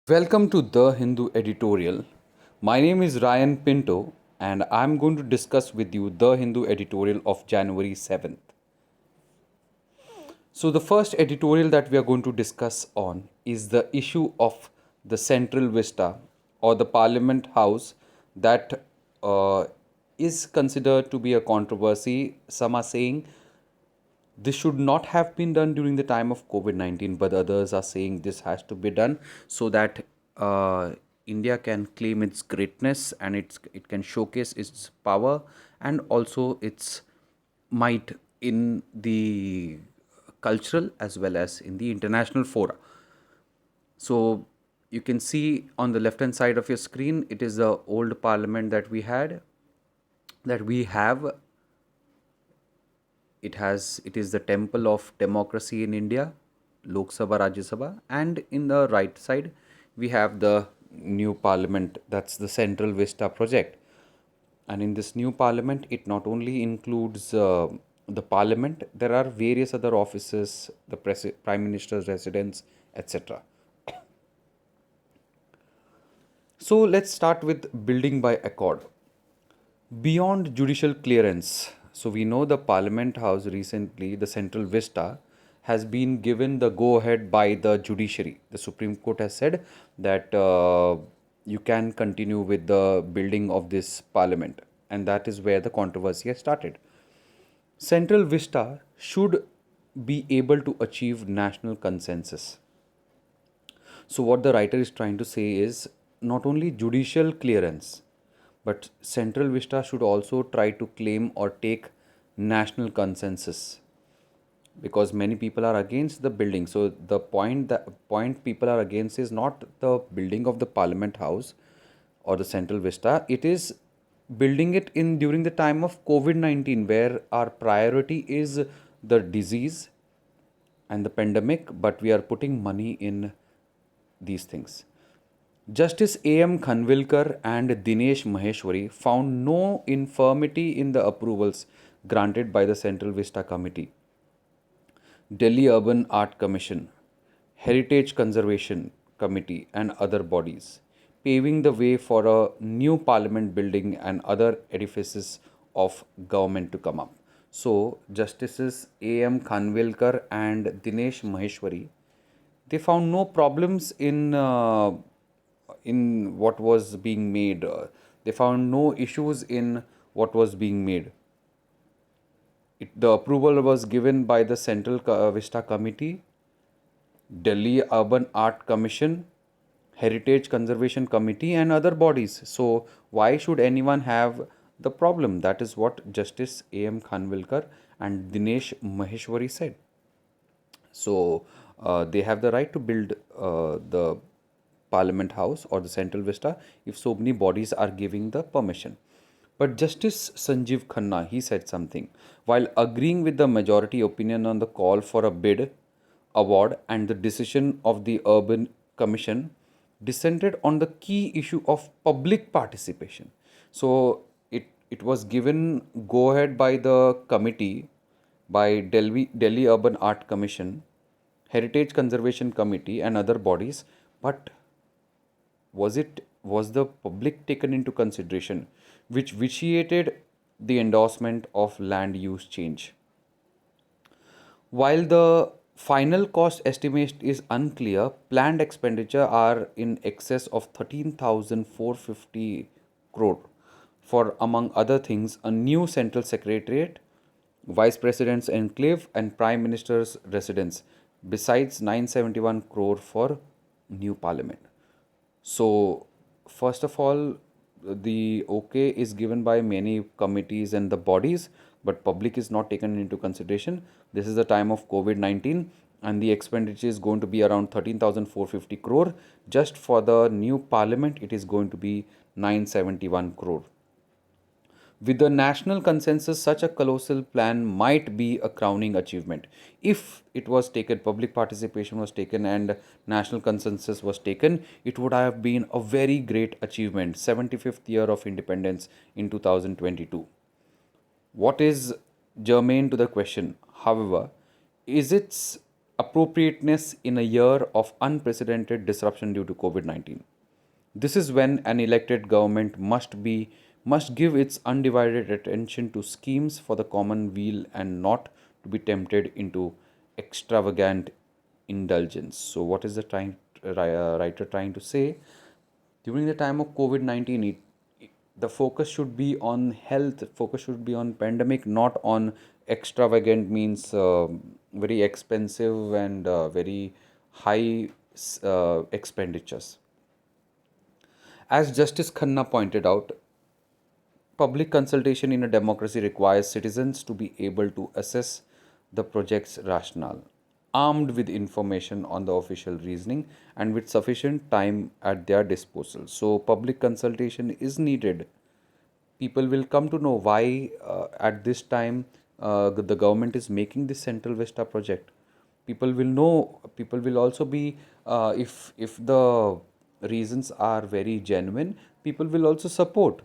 Welcome to The Hindu Editorial. My name is Ryan Pinto, and I'm going to discuss with you The Hindu Editorial of January 7th. So, the first editorial that we are going to discuss on is the issue of the Central Vista or the Parliament House that is considered to be a controversy. Some are saying this should not have been done during the time of COVID 19, but others are saying this has to be done so that India can claim its greatness and it can showcase its power and also its might in the cultural as well as in the international fora. So you can see on the left hand side of your screen, it is the old parliament that we have. It is the temple of democracy in India, Lok Sabha, Rajya Sabha, and in the right side we have the new parliament, that's the Central Vista project. And in this new parliament, it not only includes the parliament, there are various other offices, the prime minister's residence, etc. So let's start with building by accord. Beyond judicial clearance, so we know the Parliament House recently, the Central Vista, has been given the go ahead by the judiciary. The Supreme Court has said that you can continue with the building of this parliament, and that is where the controversy has started. Central Vista should be able to achieve national consensus. So, what the writer is trying to say is not only judicial clearance, but Central Vista should also try to claim or take national consensus because many people are against the building. So the point people are against is not the building of the Parliament House or the Central Vista. It is building it in during the time of COVID-19, where our priority is the disease and the pandemic, but we are putting money in these things. Justice A.M. Khanvilkar and Dinesh Maheshwari found no infirmity in the approvals granted by the Central Vista Committee, Delhi Urban Art Commission, Heritage Conservation Committee, and other bodies, paving the way for a new parliament building and other edifices of government to come up. So, Justices A.M. Khanvilkar and Dinesh Maheshwari, they found no problems in what was being made. They found no issues in what was being made. The approval was given by the Central Vista Committee, Delhi Urban Art Commission, Heritage Conservation Committee, and other bodies. So, why should anyone have the problem? That is what Justice A.M. Khanvilkar and Dinesh Maheshwari said. So, they have the right to build the Parliament House or the Central Vista if so many bodies are giving the permission. But Justice Sanjeev Khanna, he said something. While agreeing with the majority opinion on the call for a bid, award, and the decision of the Urban Commission, dissented on the key issue of public participation. So it was given go ahead by the committee, by Delhi Urban Art Commission, Heritage Conservation Committee, and other bodies, but was the public taken into consideration, which vitiated the endorsement of land use change. While the final cost estimate is unclear, planned expenditure are in excess of 13,450 crore for, among other things, a new central secretariat, vice president's enclave, and prime minister's residence, besides 971 crore for new parliament. So, first of all, the okay is given by many committees and the bodies, but public is not taken into consideration. This is the time of COVID 19, and the expenditure is going to be around 13,450 crore. Just for the new parliament, it is going to be 971 crore. With the national consensus, such a colossal plan might be a crowning achievement. If it was taken, public participation was taken, and national consensus was taken, it would have been a very great achievement. 75th year of independence in 2022. What is germane to the question, however, is its appropriateness in a year of unprecedented disruption due to COVID 19. This is when an elected government must give its undivided attention to schemes for the common weal and not to be tempted into extravagant indulgence. So, what is the writer trying to say? During the time of COVID 19, the focus should be on health, focus should be on pandemic, not on extravagant means very expensive and very high expenditures. As Justice Khanna pointed out, public consultation in a democracy requires citizens to be able to assess the project's rationale, armed with information on the official reasoning and with sufficient time at their disposal. So, public consultation is needed. People will come to know why at this time the government is making this Central Vista project. People will know. People will also be if the reasons are very genuine. People will also support.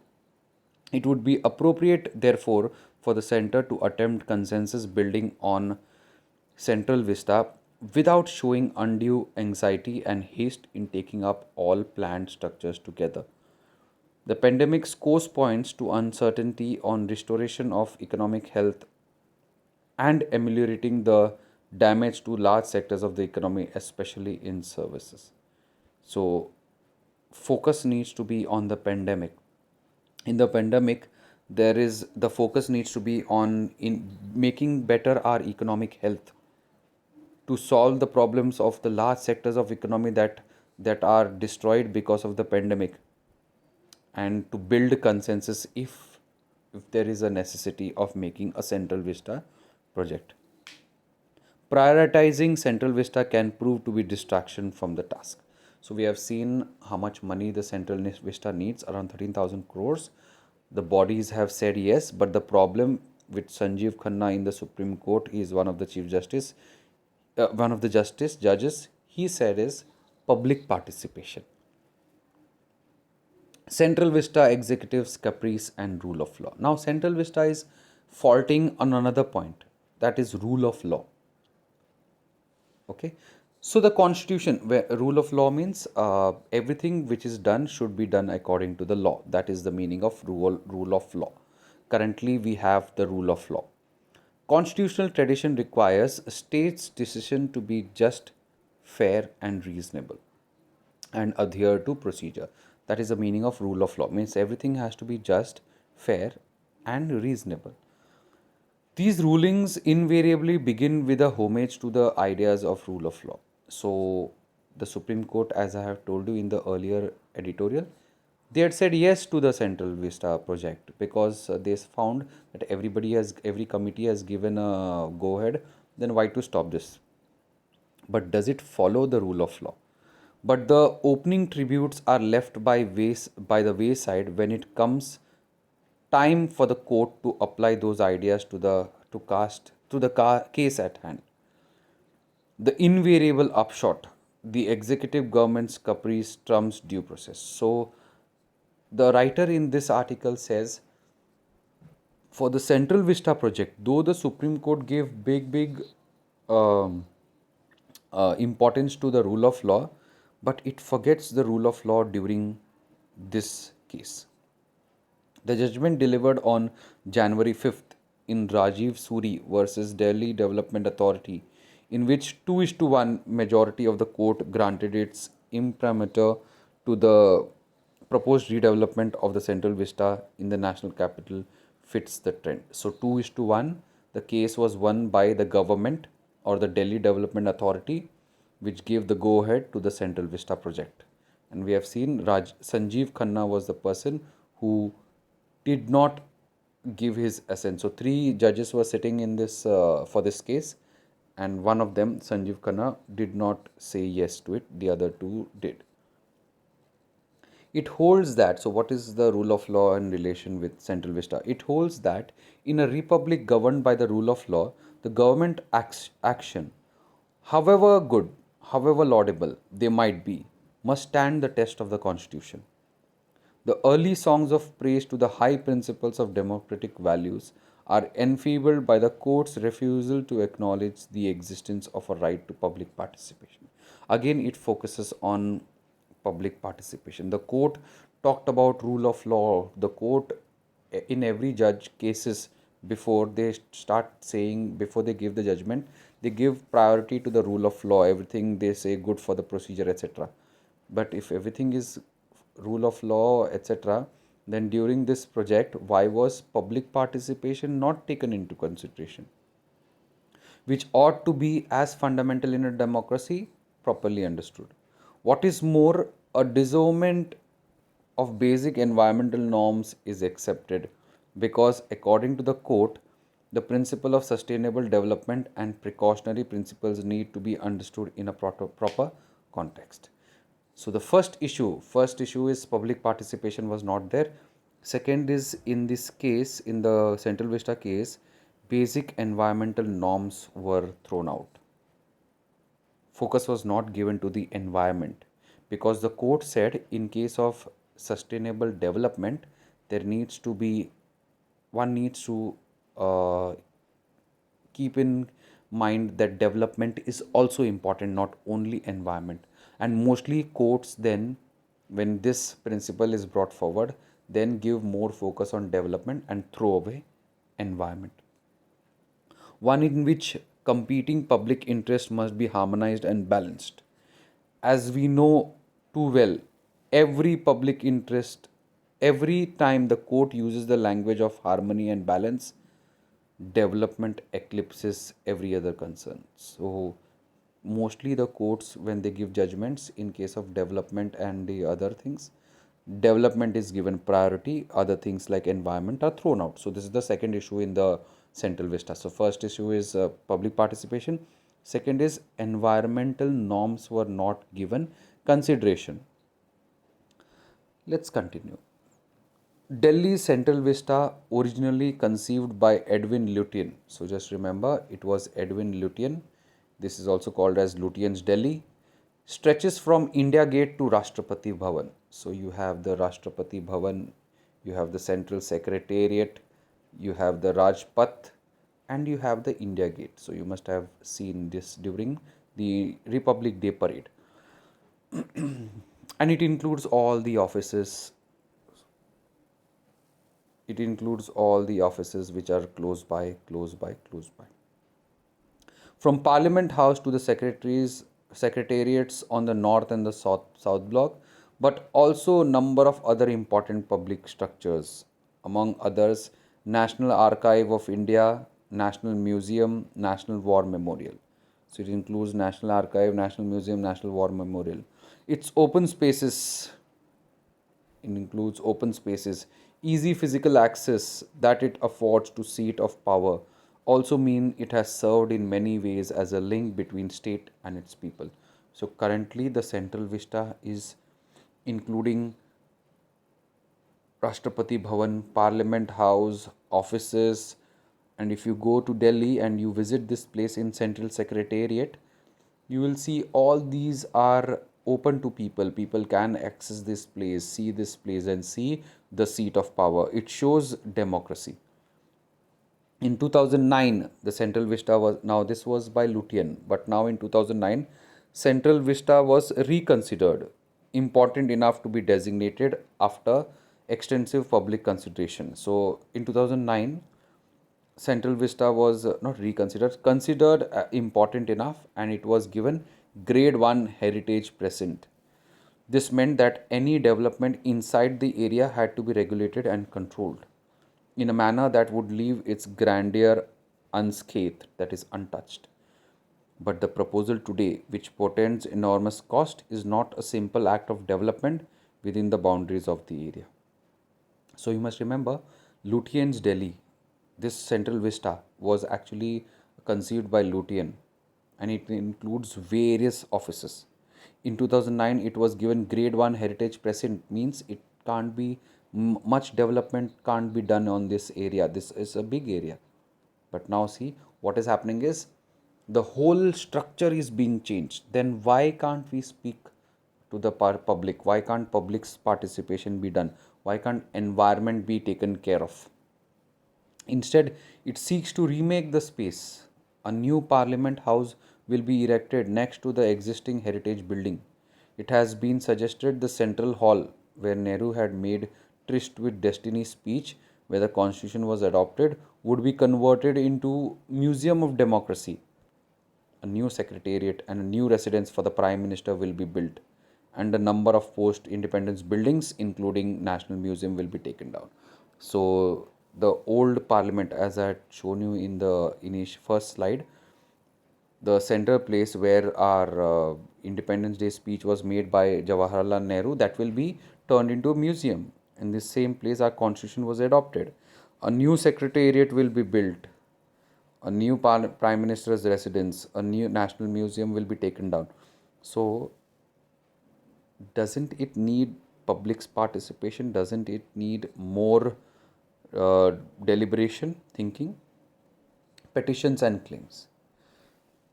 It would be appropriate, therefore, for the center to attempt consensus building on Central Vista without showing undue anxiety and haste in taking up all planned structures together. The pandemic's course points to uncertainty on restoration of economic health and ameliorating the damage to large sectors of the economy, especially in services. So, focus needs to be on the pandemic. In the pandemic, there is the focus needs to be on in making better our economic health to solve the problems of the large sectors of economy that are destroyed because of the pandemic, and to build consensus if there is a necessity of making a Central Vista project. Prioritizing Central Vista can prove to be distraction from the task. So we have seen how much money the Central Vista needs, around 13,000 crores. The bodies have said yes, but the problem with Sanjeev Khanna in the Supreme Court, he is one of the Chief Justice, one of the justice judges, he said is public participation. Central Vista executives caprice and rule of law. Now Central Vista is faulting on another point, that is rule of law. Okay, so the constitution, where rule of law means everything which is done should be done according to the law. That is the meaning of rule of law. Currently we have the rule of law. Constitutional tradition requires a state's decision to be just, fair and reasonable and adhere to procedure. That is the meaning of rule of law. Means everything has to be just, fair and reasonable. These rulings invariably begin with a homage to the ideas of rule of law. So, the Supreme Court, as I have told you in the earlier editorial, they had said yes to the Central Vista project because they found that every committee has given a go ahead. Then why to stop this? But does it follow the rule of law? But the opening tributes are left by the wayside when it comes time for the court to apply those ideas to the case at hand. The invariable upshot, the executive government's caprice trumps due process. So the writer in this article says, for the Central Vista project, though the Supreme Court gave big um, importance to the rule of law, but it forgets the rule of law during this case. The judgment delivered on January 5th in Rajiv Suri versus Delhi Development Authority, in which 2 is to 1 majority of the court granted its imprimatur to the proposed redevelopment of the Central Vista in the national capital, fits the trend. So 2 is to 1, the case was won by the government or the Delhi Development Authority, which gave the go ahead to the Central Vista project. And we have seen Sanjeev Khanna was the person who did not give his assent. So three judges were sitting in this for this case, and one of them, Sanjeev Khanna, did not say yes to it. The other two did. It holds that. So, what is the rule of law in relation with Central Vista? It holds that in a republic governed by the rule of law, the government action, however good, however laudable they might be, must stand the test of the Constitution. The early songs of praise to the high principles of democratic values are enfeebled by the court's refusal to acknowledge the existence of a right to public participation. Again, it focuses on public participation. The court talked about rule of law. The court, in every judge cases, before they start saying, before they give the judgment, they give priority to the rule of law. Everything they say good for the procedure, etc. But if everything is rule of law, etc., then during this project, why was public participation not taken into consideration, which ought to be as fundamental in a democracy, properly understood? What is more, a disavowment of basic environmental norms is accepted because, according to the court, the principle of sustainable development and precautionary principles need to be understood in a proper context. So the first issue is public participation was not there. Second is, in this case, in the Central Vista case, basic environmental norms were thrown out. Focus was not given to the environment because the court said in case of sustainable development, there needs to be, one needs to uh, keep in mind that development is also important, not only environment. And mostly courts then, when this principle is brought forward, then give more focus on development and throw away environment, one in which competing public interests must be harmonized and balanced. As we know too well, every public interest, every time the court uses the language of harmony and balance, development eclipses every other concern. So, mostly the courts, when they give judgments in case of development and the other things, development is given priority, other things like environment are thrown out. So, this is the second issue in the Central Vista. So, first issue is public participation, second is environmental norms were not given consideration. Let's continue. Delhi's Central Vista, originally conceived by Edwin Lutyens. So just remember, it was Edwin Lutyens. This is also called as Lutyens Delhi. Stretches from India Gate to Rashtrapati Bhavan. So you have the Rashtrapati Bhavan, you have the Central Secretariat, you have the Rajpath, and you have the India Gate. So you must have seen this during the Republic Day parade. And it includes all the offices, which are close by, close by, close by. From Parliament House to the secretariats on the north and the south block, but also a number of other important public structures, among others, National Archive of India, National Museum, National War Memorial. So it includes National Archive, National Museum, National War Memorial. Its open spaces, it includes open spaces, easy physical access that it affords to seat of power, also mean it has served in many ways as a link between state and its people. So currently the Central Vista is including Rashtrapati Bhavan, Parliament House, offices, and if you go to Delhi and you visit this place in Central Secretariat, you will see all these are open to people. People can access this place, see this place, and see the seat of power. It shows democracy. In 2009, the Central Vista was, now this was by Lutyens, but now in 2009, Central Vista was reconsidered, important enough to be designated after extensive public consideration. So in 2009, Central Vista was not reconsidered, considered important enough, and it was given grade 1 heritage present. This meant that any development inside the area had to be regulated and controlled in a manner that would leave its grandeur unscathed, that is, untouched. But the proposal today, which portends enormous cost, is not a simple act of development within the boundaries of the area. So you must remember, Lutyens Delhi, this Central Vista was actually conceived by Lutyens, and it includes various offices. In 2009, it was given grade 1 heritage present, means it can't be, much development can't be done on this area. This is a big area. But now see, what is happening is the whole structure is being changed. Then why can't we speak to the public? Why can't public's participation be done? Why can't environment be taken care of? Instead, it seeks to remake the space. A new Parliament House will be erected next to the existing heritage building. It has been suggested the Central Hall, where Nehru had made tryst with destiny speech, where the constitution was adopted, would be converted into Museum of Democracy. A new secretariat and a new residence for the prime minister will be built, and a number of post independence buildings including national museum will be taken down. So the old parliament, as I had shown you in the initial first slide, the center place where our independence day speech was made by Jawaharlal Nehru, that will be turned into a museum. In this same place our constitution was adopted. A new secretariat will be built, a new prime minister's residence, a new national museum will be taken down. So, doesn't it need public's participation? Doesn't it need more deliberation, thinking? Petitions and claims.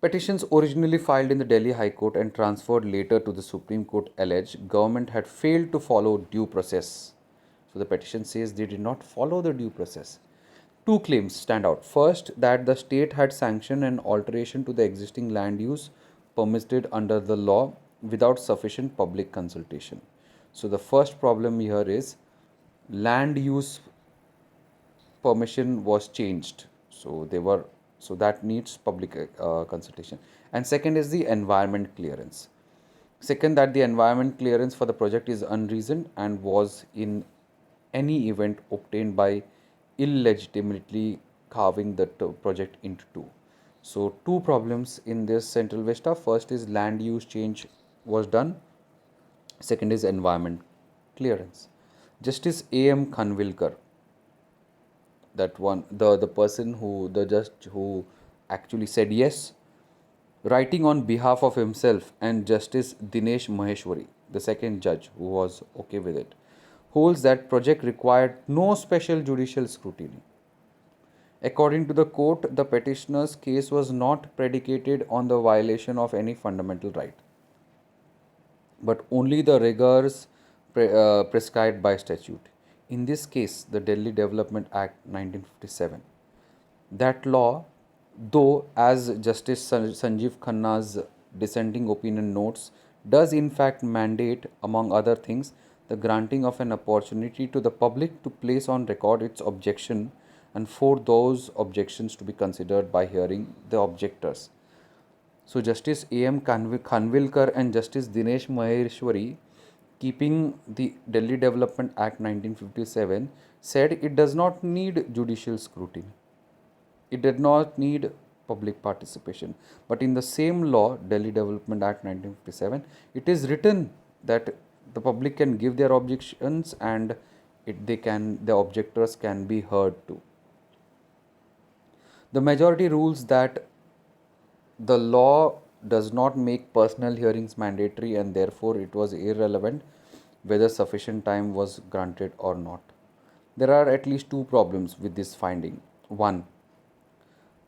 Petitions originally filed in the Delhi High Court and transferred later to the Supreme Court allege government had failed to follow due process. So the petition says they did not follow the due process. Two claims stand out. First, that the state had sanctioned an alteration to the existing land use permitted under the law without sufficient public consultation. So the first problem here is land use permission was changed. So that needs public consultation. And second is the environment clearance. Second, that the environment clearance for the project is unreasoned and was in any event obtained by illegitimately carving the project into two. So two problems in this central vista. First is land use change was done. Second is environment clearance. Justice A.M. Khanvilkar, that one, the person who, the judge who actually said yes, writing on behalf of himself, and Justice Dinesh Maheshwari, the second judge who was okay with it, holds that project required no special judicial scrutiny. According to the court, the petitioner's case was not predicated on the violation of any fundamental right, but only the rigors prescribed by statute. In this case, the Delhi Development Act 1957. That law, though, as Justice Sanjeev Khanna's dissenting opinion notes, does in fact mandate, among other things, the granting of an opportunity to the public to place on record its objection and for those objections to be considered by hearing the objectors. So, Justice A.M. Khanvilkar and Justice Dinesh Maheshwari, keeping the Delhi Development Act 1957, said it does not need judicial scrutiny. It did not need public participation. But in the same law, Delhi Development Act 1957, it is written that the public can give their objections and the objectors can be heard too. The majority rules that the law does not make personal hearings mandatory and therefore it was irrelevant whether sufficient time was granted or not. There are at least two problems with this finding. One,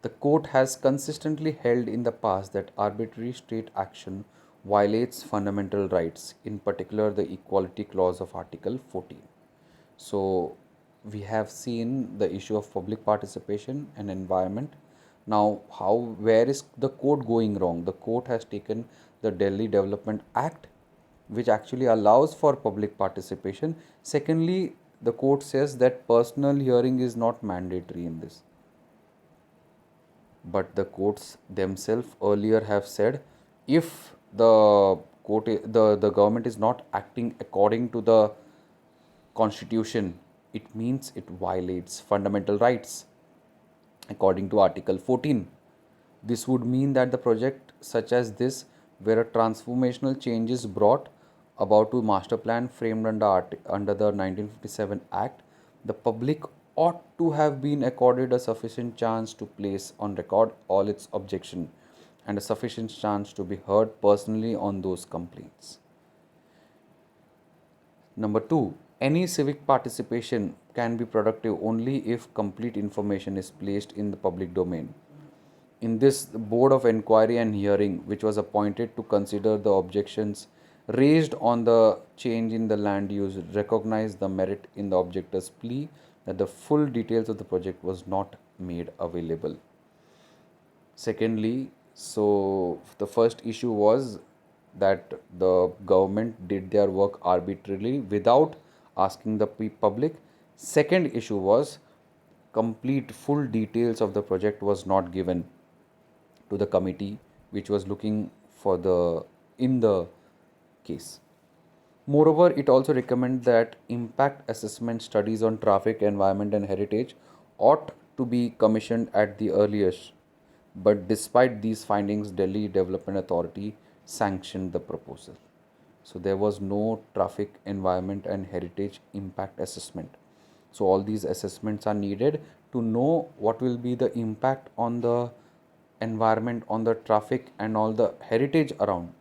the court has consistently held in the past that arbitrary state action violates fundamental rights, in particular the equality clause of Article 14. So, we have seen the issue of public participation and environment. Now, where is the court going wrong? The court has taken the Delhi Development Act, which actually allows for public participation. Secondly, the court says that personal hearing is not mandatory in this. But the courts themselves earlier have said if the government is not acting according to the constitution, it means it violates fundamental rights according to Article 14. This would mean that the project such as this, where a transformational change is brought about to master plan framed under the 1957 Act, the public ought to have been accorded a sufficient chance to place on record all its objection and a sufficient chance to be heard personally on those complaints. Number two, any civic participation can be productive only if complete information is placed in the public domain. In this, the Board of Inquiry and Hearing, which was appointed to consider the objections raised on the change in the land use, recognized the merit in the objector's plea that the full details of the project was not made available. Secondly, so the first issue was that the government did their work arbitrarily without asking the public. Second issue was complete full details of the project was not given to the committee which was looking for the in the case. Moreover, it also recommends that impact assessment studies on traffic, environment, and heritage ought to be commissioned at the earliest. But despite these findings, Delhi Development Authority sanctioned the proposal. So there was no traffic, environment, and heritage impact assessment. So all these assessments are needed to know what will be the impact on the environment, on the traffic, and all the heritage around.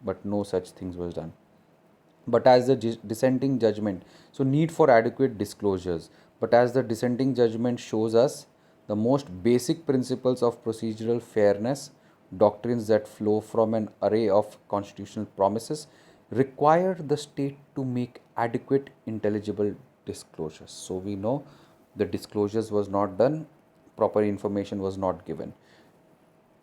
But no such things was done. But as the dissenting judgment, so need for adequate disclosures. But as the dissenting judgment shows us, the most basic principles of procedural fairness, doctrines that flow from an array of constitutional promises, require the state to make adequate intelligible disclosures. So we know the disclosures was not done, proper information was not given.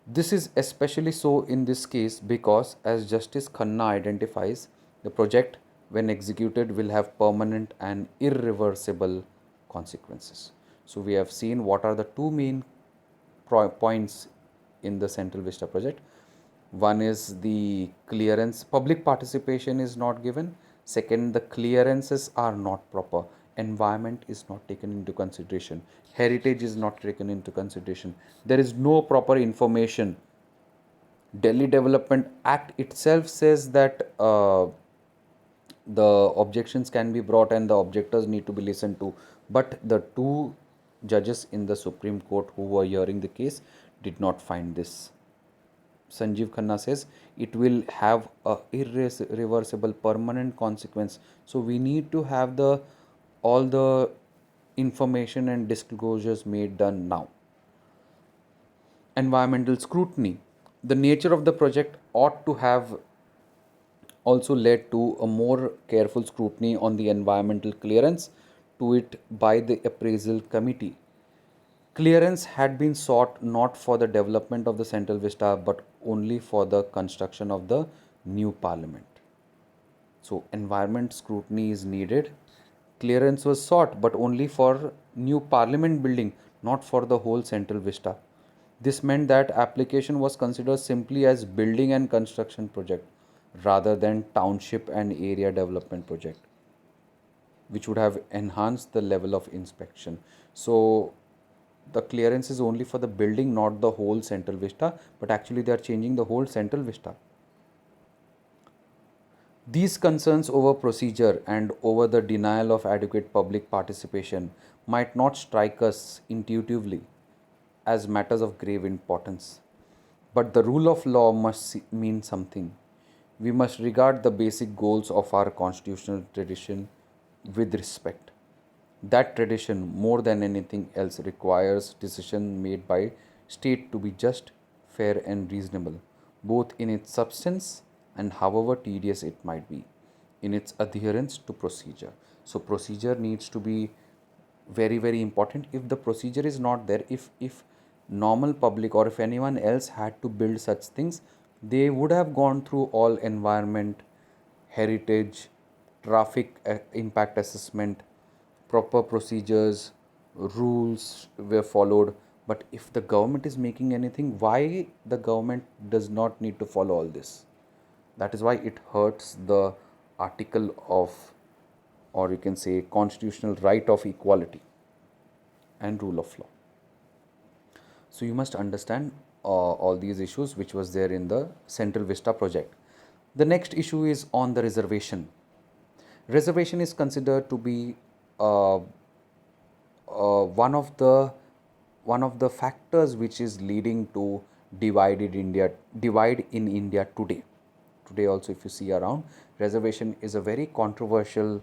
This is especially so in this case because, as Justice Khanna identifies, the project, when executed, will have permanent and irreversible consequences. So, we have seen what are the two main points in the Central Vista project. One is the clearance, public participation is not given. Second, the clearances are not proper. Environment is not taken into consideration. Heritage is not taken into consideration. There is no proper information. Delhi Development Act itself says that the objections can be brought and the objectors need to be listened to. But the two judges in the Supreme Court who were hearing the case did not find this. Sanjeev Khanna says it will have a irreversible permanent consequence. So we need to have the all the information and disclosures made done now. Environmental scrutiny. The nature of the project ought to have also led to a more careful scrutiny on the environmental clearance to it by the appraisal committee. Clearance had been sought not for the development of the Central Vista but only for the construction of the new parliament. So, environment scrutiny is needed. Clearance was sought but only for new parliament building, not for the whole Central Vista. This meant that application was considered simply as building and construction project rather than township and area development project, which would have enhanced the level of inspection. So the clearance is only for the building, not the whole Central Vista, but actually they are changing the whole Central Vista. These concerns over procedure and over the denial of adequate public participation might not strike us intuitively as matters of grave importance. But the rule of law must mean something. We must regard the basic goals of our constitutional tradition with respect. That tradition, more than anything else, requires decision made by state to be just, fair and reasonable, both in its substance and however tedious it might be, in its adherence to procedure. So procedure needs to be very important. If the procedure is not there, if normal public or if anyone else had to build such things, they would have gone through all environment, heritage, traffic impact assessment, proper procedures, rules were followed. But if the government is making anything, why the government does not need to follow all this? That is why it hurts the article of, or you can say, constitutional right of equality and rule of law. So you must understand all these issues which was there in the Central Vista project. The next issue is on the reservation. Reservation is considered to be one of the factors which is leading to divide in India today. Today also, if you see around, reservation is a very controversial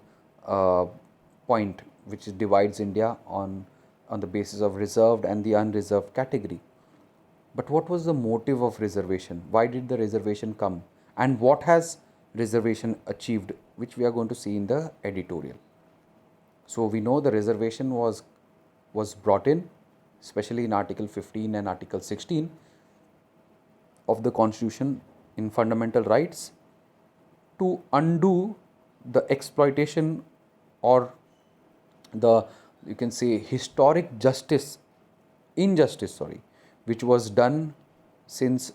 point which divides India on the basis of reserved and the unreserved category. But what was the motive of reservation? Why did the reservation come? And what has reservation achieved, which we are going to see in the editorial. So we know the reservation was brought in, especially in Article 15 and Article 16 of the Constitution in fundamental rights, to undo the exploitation, or the, you can say, historic injustice, sorry, which was done since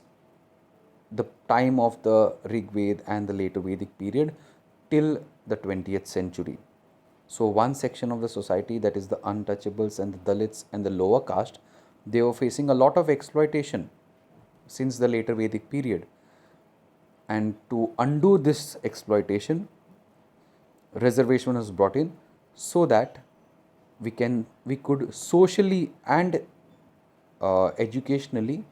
the time of the Rig Veda and the later Vedic period till the 20th century. So one section of the society, that is the untouchables and the Dalits and the lower caste, they were facing a lot of exploitation since the later Vedic period. And to undo this exploitation, reservation was brought in so that we could socially and educationally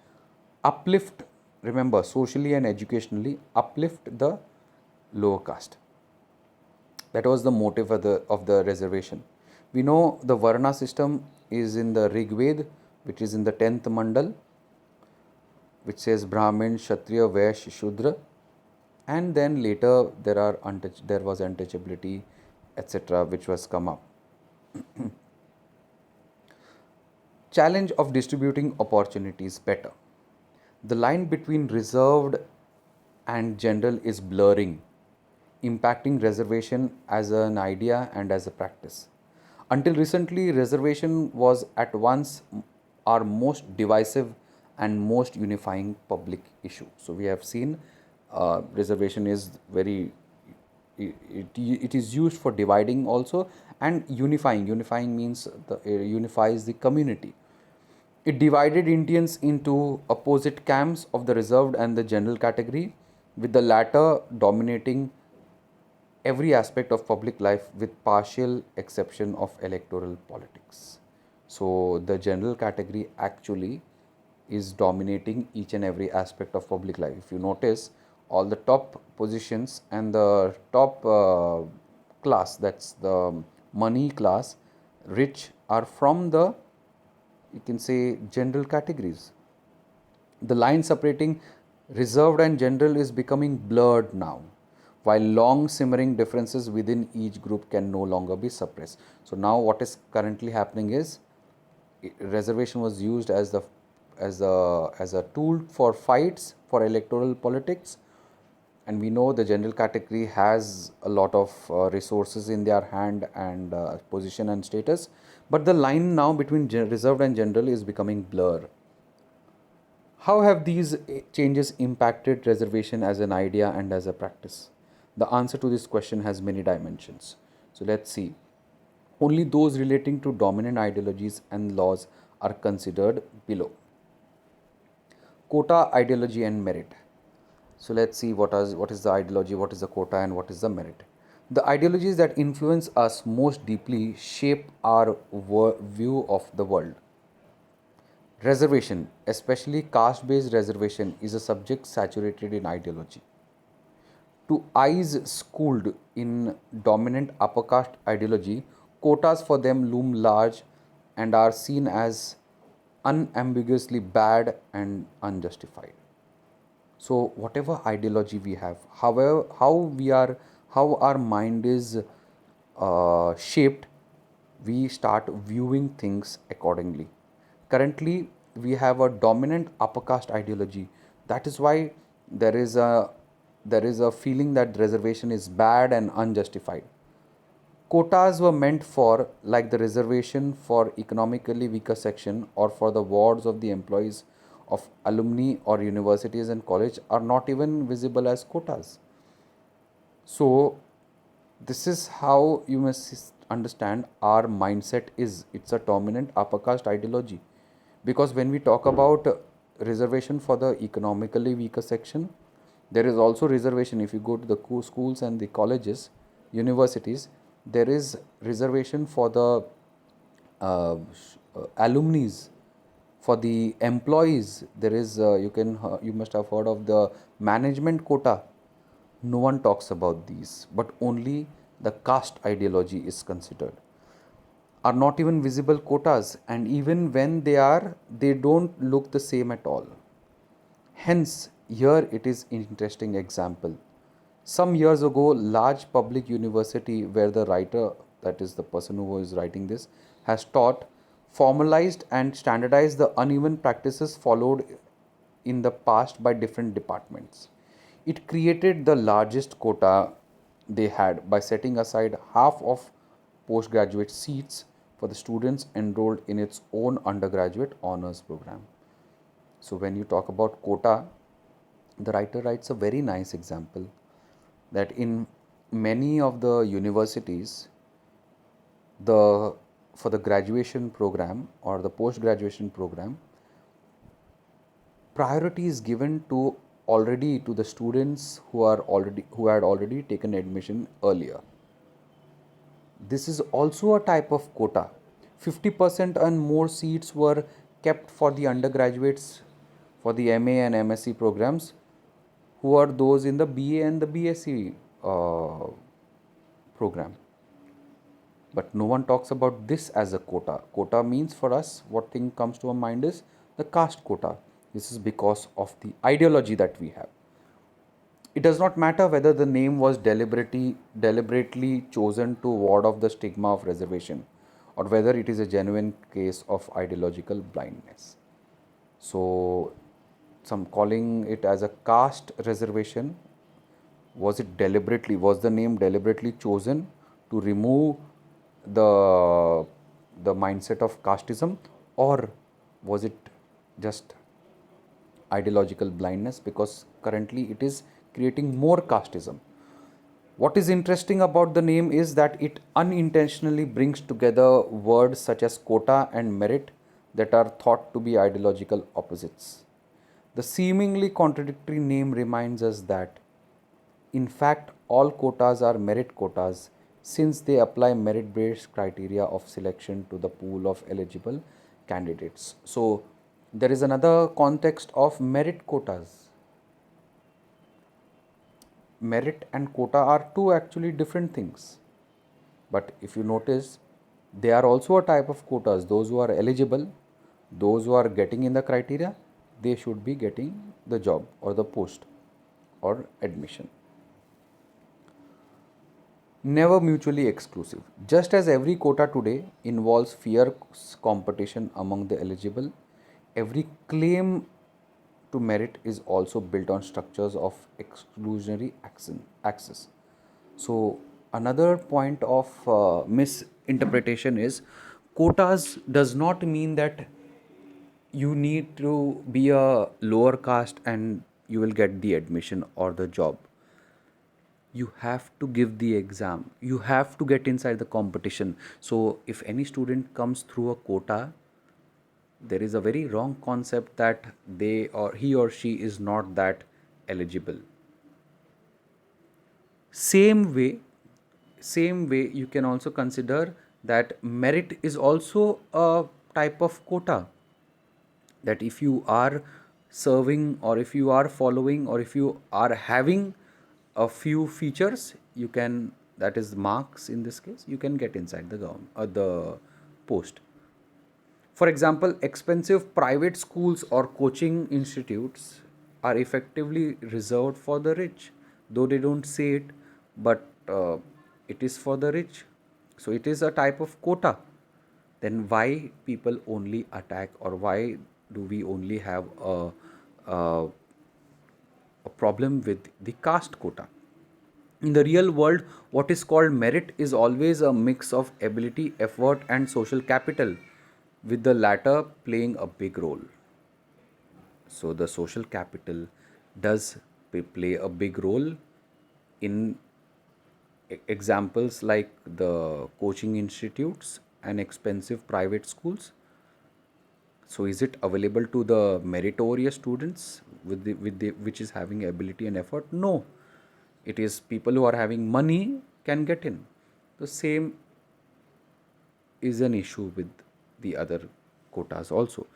uplift, remember, socially and educationally uplift the lower caste. That was the motive of the reservation. We know the Varna system is in the Rig Veda, which is in the 10th Mandal, which says Brahmin, Kshatriya, Vaishya, Shudra, and then later there was untouchability, etc., which was come up. Challenge of distributing opportunities better. The line between reserved and general is blurring, impacting reservation as an idea and as a practice. Until recently, reservation was at once our most divisive and most unifying public issue. So we have seen reservation is very, it is used for dividing also, and unifying. Unifying means unifies the community. It divided Indians into opposite camps of the reserved and the general category, with the latter dominating every aspect of public life with partial exception of electoral politics. So the general category actually is dominating each and every aspect of public life. If you notice, all the top positions and the top class, that's the money class, rich, are from the, you can say, general categories. The line separating reserved and general is becoming blurred now, while long simmering differences within each group can no longer be suppressed. So now what is currently happening is, reservation was used as a tool for fights for electoral politics, and we know the general category has a lot of resources in their hand and position and status, but the line now between reserved and general is becoming blur. How have these changes impacted reservation as an idea and as a practice? The answer to this question has many dimensions. So let's see. Only those relating to dominant ideologies and laws are considered below. Quota, ideology, and merit. So let's see what is the ideology, what is the quota, and what is the merit. The ideologies that influence us most deeply shape our view of the world. Reservation, especially caste based reservation, is a subject saturated in ideology. To eyes schooled in dominant upper caste ideology, quotas for them loom large and are seen as unambiguously bad and unjustified. So whatever ideology we have, however, how our mind is shaped, we start viewing things accordingly. Currently, we have a dominant upper caste ideology. That is why there is a feeling that reservation is bad and unjustified. Quotas were meant for, like the reservation for economically weaker section or for the wards of the employees of alumni or universities and college, are not even visible as quotas. So this is how you must understand our mindset is. It's a dominant upper caste ideology, because when we talk about reservation for the economically weaker section, there is also reservation. If you go to the schools and the colleges, universities, there is reservation for the alumni, for the employees. There is you must have heard of the management quota. No one talks about these, but only the caste ideology is considered. Are not even visible quotas, and even when they are, they don't look the same at all. Hence, here it is an interesting example. Some years ago, large public university where the writer that is the person who is writing this, has taught, formalized and standardized the uneven practices followed in the past by different departments. It created the largest quota they had by setting aside half of postgraduate seats for the students enrolled in its own undergraduate honors program. So, when you talk about quota, the writer writes a very nice example that in many of the universities, the for the graduation program or the post graduation program, priority is given to already to the students who had already taken admission earlier. This is also a type of quota. 50% and more seats were kept for the undergraduates for the MA and MSc programs, who are those in the BA and the BSc program. But no one talks about this as a quota. Quota means for us, what thing comes to our mind is the caste quota. This is because of the ideology that we have. It does not matter whether the name was deliberately chosen to ward off the stigma of reservation or whether it is a genuine case of ideological blindness. So, some calling it as a caste reservation, was the name deliberately chosen to remove the the mindset of casteism, or was it just ideological blindness, because currently it is creating more casteism? What is interesting about the name is that it unintentionally brings together words such as quota and merit that are thought to be ideological opposites. The seemingly contradictory name reminds us that, in fact, all quotas are merit quotas since they apply merit based criteria of selection to the pool of eligible candidates. So, there is another context of merit quotas. Merit and quota are two actually different things. But if you notice, they are also a type of quotas. Those who are eligible, those who are getting in the criteria, they should be getting the job or the post or admission. Never mutually exclusive. Just as every quota today involves fierce competition among the eligible, every claim to merit is also built on structures of exclusionary access. So, another point of misinterpretation is quotas does not mean that you need to be a lower caste and you will get the admission or the job. You have to give the exam, you have to get inside the competition. So, if any student comes through a quota, there is a very wrong concept that they or he or she is not that eligible. Same way same way you can also consider that merit is also a type of quota, that if you are serving or if you are following or if you are having a few features, you can, that is marks in this case, you can get inside the government the post. For example, expensive private schools or coaching institutes are effectively reserved for the rich, though they don't say it, but it is for the rich. So it is a type of quota. Then why people only attack, or why do we only have a, a problem with the caste quota? In the real world, what is called merit is always a mix of ability, effort, and social capital, with the latter playing a big role. So, the social capital does play a big role in examples like the coaching institutes and expensive private schools. So, is it available to the meritorious students with the which is having ability and effort? No, it is people who are having money can get in. The same is an issue with the other quotas also.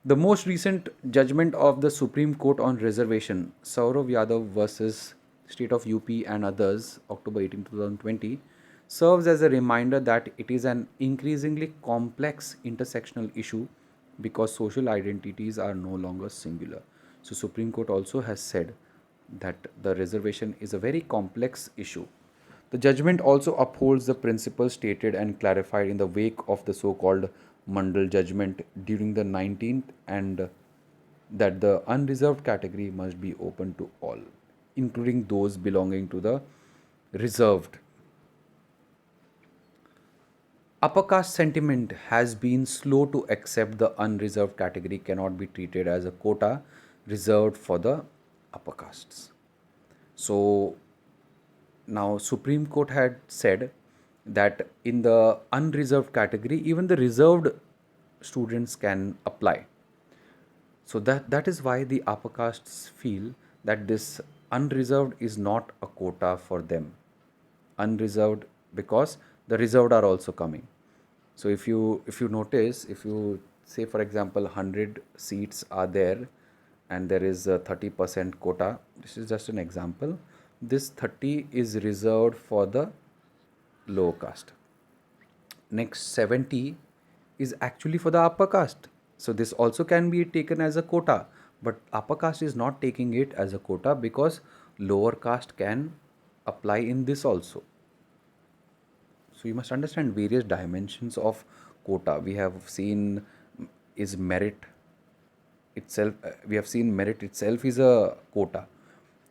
The most recent judgment of the Supreme Court on reservation, Saurav Yadav versus State of UP and others, October 18, 2020, serves as a reminder that it is an increasingly complex intersectional issue because social identities are no longer singular. So, Supreme Court also has said that the reservation is a very complex issue. The judgment also upholds the principles stated and clarified in the wake of the so called Mandal judgment during the 19th, and that the unreserved category must be open to all, including those belonging to the reserved. Upper caste sentiment has been slow to accept the unreserved category cannot be treated as a quota reserved for the upper castes. So now Supreme Court had said that in the unreserved category, even the reserved students can apply. So that is why the upper castes feel that this unreserved is not a quota for them. Unreserved because the reserved are also coming. So if you notice, if you say for example 100 seats are there and there is a 30% quota, this is just an example. This 30 is reserved for the lower caste. Next 70 is actually for the upper caste. So this also can be taken as a quota, but upper caste is not taking it as a quota because lower caste can apply in this also. So you must understand various dimensions of quota. We have seen is merit itself. We have seen merit itself is a quota.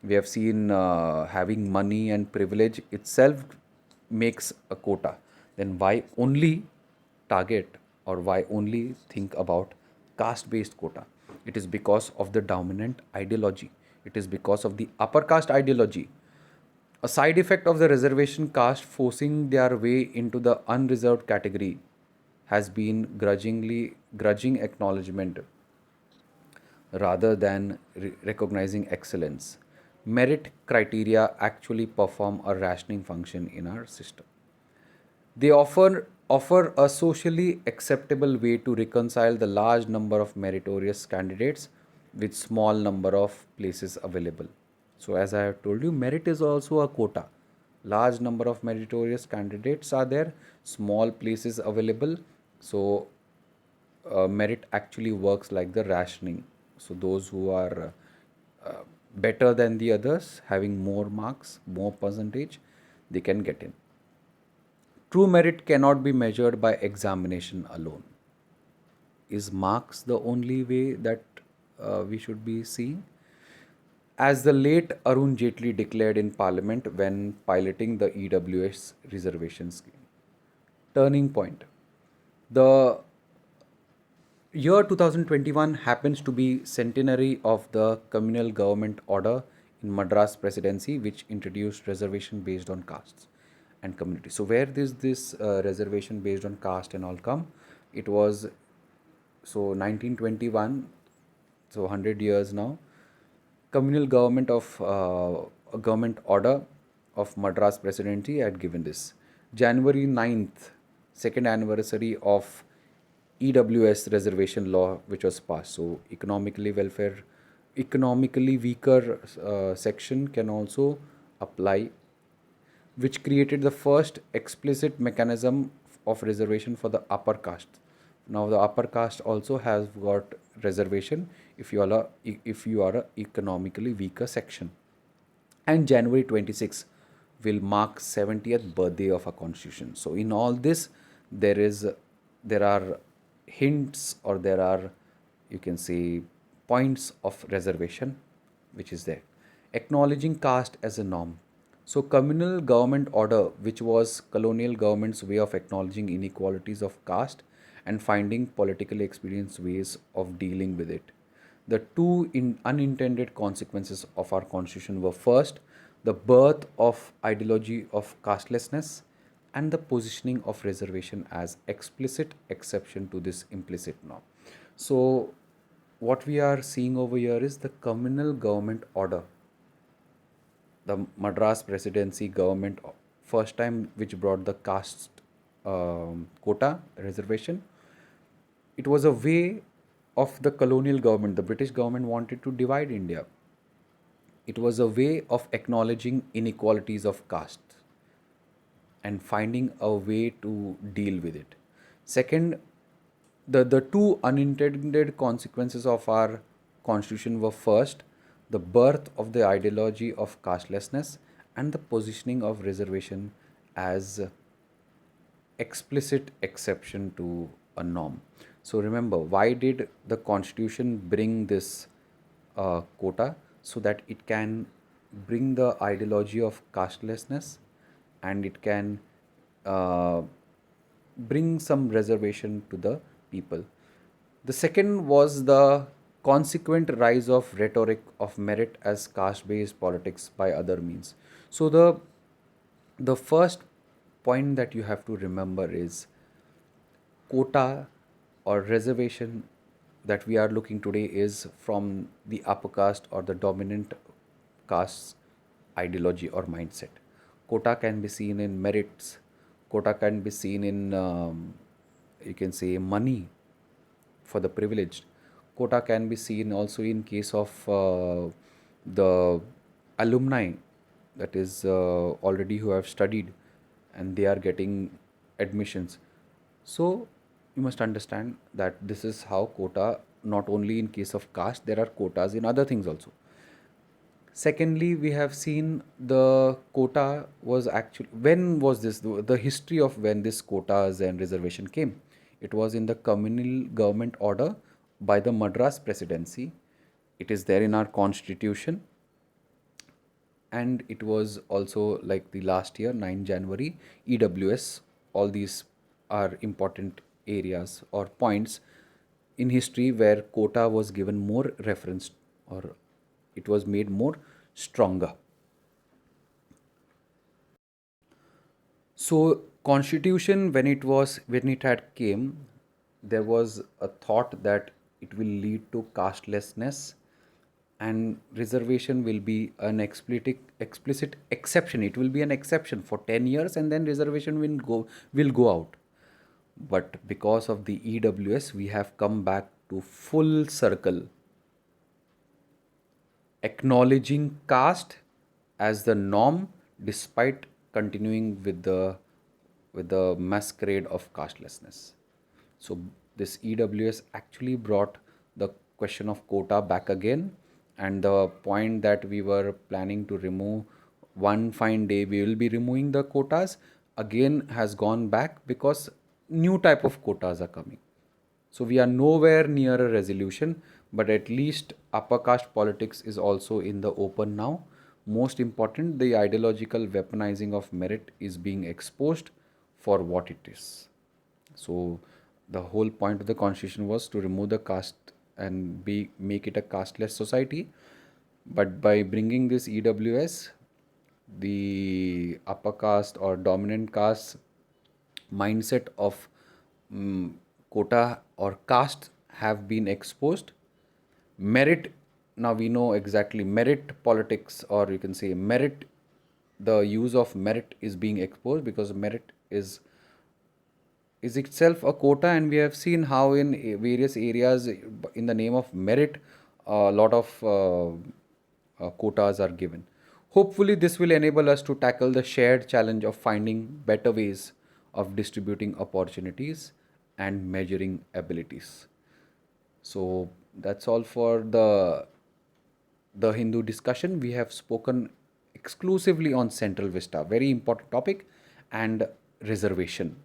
We have seen having money and privilege itself makes a quota. Then why only target or why only think about caste based quota? It is because of the dominant ideology. It is because of the upper caste ideology. A side effect of the reservation caste forcing their way into the unreserved category has been grudging acknowledgement rather than recognizing excellence. Merit criteria actually perform a rationing function in our system. They offer a socially acceptable way to reconcile the large number of meritorious candidates with small number of places available. So as I have told you, merit is also a quota. Large number of meritorious candidates are there, small places available. So merit actually works like the rationing. So those who are better than the others, having more marks, more percentage, they can get in. True merit cannot be measured by examination alone. Is marks the only way that we should be seeing? As the late Arun Jaitley declared in Parliament when piloting the EWS reservation scheme. Turning point. The year 2021 happens to be centenary of the communal government order in Madras presidency, which introduced reservation based on castes and community. So where this reservation based on caste and all come? It was 1921, so 100 years now. Communal government of a government order of Madras presidency had given this. January 9th, second anniversary of EWS reservation law which was passed. So economically weaker section can also apply, which created the first explicit mechanism of reservation for the upper caste. Now the upper caste also has got reservation if you are a economically weaker section. And January 26 will mark 70th birthday of our constitution. So in all this, there are hints, or there are, you can say, points of reservation which is there. Acknowledging caste as a norm. So communal government order, which was colonial government's way of acknowledging inequalities of caste and finding politically experienced ways of dealing with it. The two unintended consequences of our constitution were, first, the birth of ideology of castelessness, and the positioning of reservation as explicit exception to this implicit norm. So what we are seeing over here is the communal government order, the Madras presidency government, first time which brought the caste quota reservation. It was a way of the colonial government. The British government wanted to divide India. It was a way of acknowledging inequalities of caste and finding a way to deal with it. Second, the two unintended consequences of our constitution were, first, the birth of the ideology of castelessness, and the positioning of reservation as explicit exception to a norm. So remember, why did the constitution bring this quota? So that it can bring the ideology of castelessness, and it can uh, bring some reservation to the people. The second was the consequent rise of rhetoric of merit as caste based politics by other means. So the first point that you have to remember is quota or reservation that we are looking today is from the upper caste or the dominant caste ideology or mindset. Quota can be seen in merits, quota can be seen in, you can say, money for the privileged. Quota can be seen also in case of the alumni, that is already who have studied and they are getting admissions. So you must understand that this is how quota, not only in case of caste, there are quotas in other things also. Secondly, we have seen the quota was actually, when was this, the history of when this quotas and reservation came. It was in the communal government order by the Madras presidency. It is there in our constitution, and it was also like the last year, 9 January, EWS. All these are important areas or points in history where quota was given more reference, or it was made more stronger. So constitution, when it had came, there was a thought that it will lead to castelessness, and reservation will be an explicit exception. It will be an exception for 10 years, and then reservation will go out. But because of the EWS, we have come back to full circle, acknowledging caste as the norm despite continuing with the masquerade of castelessness. So this EWS actually brought the question of quota back again, and the point that we were planning to remove, one fine day we will be removing the quotas, again has gone back because new type of quotas are coming. So we are nowhere near a resolution, but at least upper caste politics is also in the open now. Most important, the ideological weaponizing of merit is being exposed for what it is. So the whole point of the constitution was to remove the caste and be make it a casteless society. But by bringing this EWS, the upper caste or dominant caste mindset of quota or caste have been exposed. Merit, now we know exactly merit politics, or you can say merit, the use of merit is being exposed because merit is itself a quota, and we have seen how in various areas in the name of merit a lot of quotas are given. Hopefully this will enable us to tackle the shared challenge of finding better ways of distributing opportunities and measuring abilities. So that's all for the Hindu discussion. We have spoken exclusively on Central Vista, very important topic, and reservation.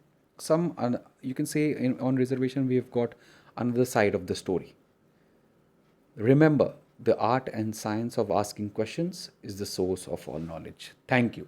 You can say on reservation we have got another side of the story. Remember, the art and science of asking questions is the source of all knowledge. Thank you.